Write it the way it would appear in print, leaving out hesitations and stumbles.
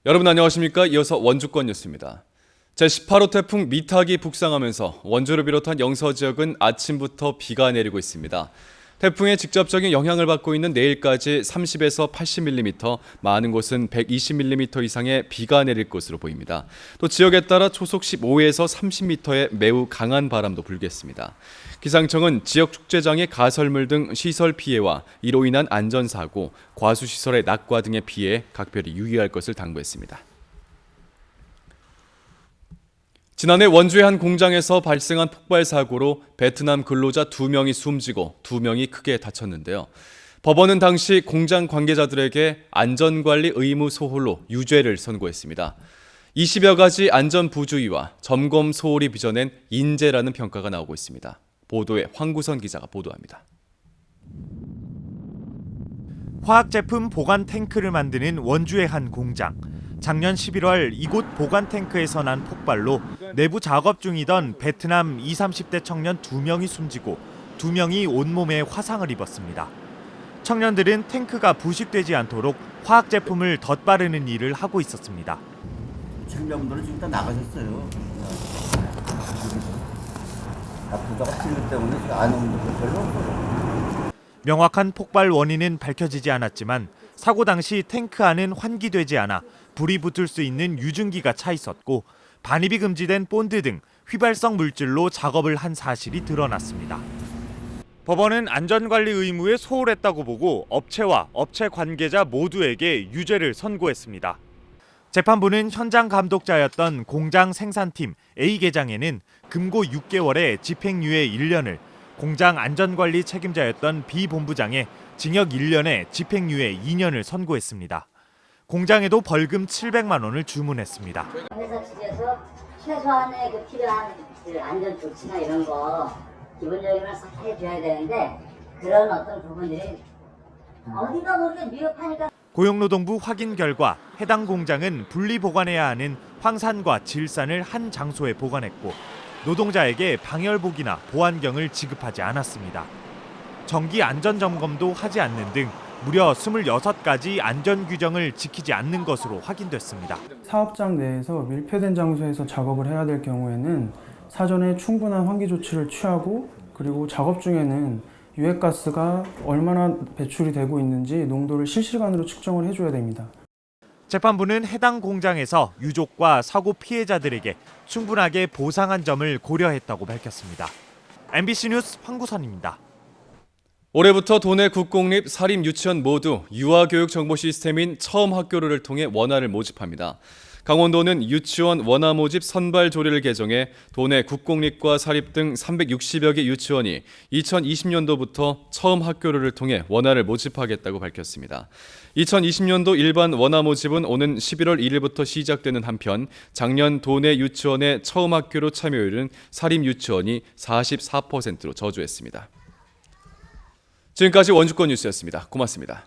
여러분 안녕하십니까? 이어서 원주권 뉴스입니다. 제18호 태풍 미탁이 북상하면서 원주를 비롯한 영서 지역은 아침부터 비가 내리고 있습니다. 태풍의 직접적인 영향을 받고 있는 내일까지 30에서 80mm, 많은 곳은 120mm 이상의 비가 내릴 것으로 보입니다. 또 지역에 따라 초속 15에서 30m의 매우 강한 바람도 불겠습니다. 기상청은 지역 축제장의 가설물 등 시설 피해와 이로 인한 안전사고, 과수시설의 낙과 등의 피해에 각별히 유의할 것을 당부했습니다. 지난해 원주의 한 공장에서 발생한 폭발 사고로 베트남 근로자 2명이 숨지고 2명이 크게 다쳤는데요. 법원은 당시 공장 관계자들에게 안전관리 의무 소홀로 유죄를 선고했습니다. 20여 가지 안전 부주의와 점검 소홀이 빚어낸 인재라는 평가가 나오고 있습니다. 보도에 황구선 기자가 보도합니다. 화학제품 보관 탱크를 만드는 원주의 한 공장. 작년 11월 이곳 보관 탱크에서 난 폭발로 내부 작업 중이던 베트남 20, 30대 청년 2명이 숨지고 2명이 온몸에 화상을 입었습니다. 청년들은 탱크가 부식되지 않도록 화학제품을 덧바르는 일을 하고 있었습니다. 청년분들은 지금 다 나가셨어요. 부자가 틀리기 때문에 안 오는 분들 별로 없어요. 명확한 폭발 원인은 밝혀지지 않았지만 사고 당시 탱크 안은 환기되지 않아 불이 붙을 수 있는 유증기가 차 있었고 반입이 금지된 본드 등 휘발성 물질로 작업을 한 사실이 드러났습니다. 법원은 안전관리 의무에 소홀했다고 보고 업체와 업체 관계자 모두에게 유죄를 선고했습니다. 재판부는 현장 감독자였던 공장 생산팀 A 계장에는 금고 6개월에 집행유예 1년을, 공장 안전관리 책임자였던 B 본부장에 징역 1년에 집행유예 2년을 선고했습니다. 공장에도 벌금 700만 원을 주문했습니다. 회사 측에서 최소한의 필요한 안전 조치나 이런 거 기본적인 걸 싹 해줘야 되는데 그런 어떤 부분들이 어디가 모르게 미흡하니까. 고용노동부 확인 결과 해당 공장은 분리 보관해야 하는 황산과 질산을 한 장소에 보관했고 노동자에게 방열복이나 보안경을 지급하지 않았습니다. 정기 안전점검도 하지 않는 등 무려 26가지 안전규정을 지키지 않는 것으로 확인됐습니다. 사업장 내에서 밀폐된 장소에서 작업을 해야 될 경우에는 사전에 충분한 환기 조치를 취하고, 그리고 작업 중에는 유해가스가 얼마나 배출이 되고 있는지 농도를 실시간으로 측정을 해줘야 됩니다. 재판부는 해당 공장에서 유족과 사고 피해자들에게 충분하게 보상한 점을 고려했다고 밝혔습니다. MBC 뉴스 황구선입니다. 올해부터 도내 국공립, 사립 유치원 모두 유아교육 정보 시스템인 처음학교를 통해 원화를 모집합니다. 강원도는 유치원 원화 모집 선발 조례를 개정해 도내 국공립과 사립 등 360여 개 유치원이 2020년도부터 처음 학교를 통해 원화를 모집하겠다고 밝혔습니다. 2020년도 일반 원화 모집은 오는 11월 1일부터 시작되는 한편 작년 도내 유치원의 처음 학교로 참여율은 사립 유치원이 44%로 저조했습니다. 지금까지 원주권 뉴스였습니다. 고맙습니다.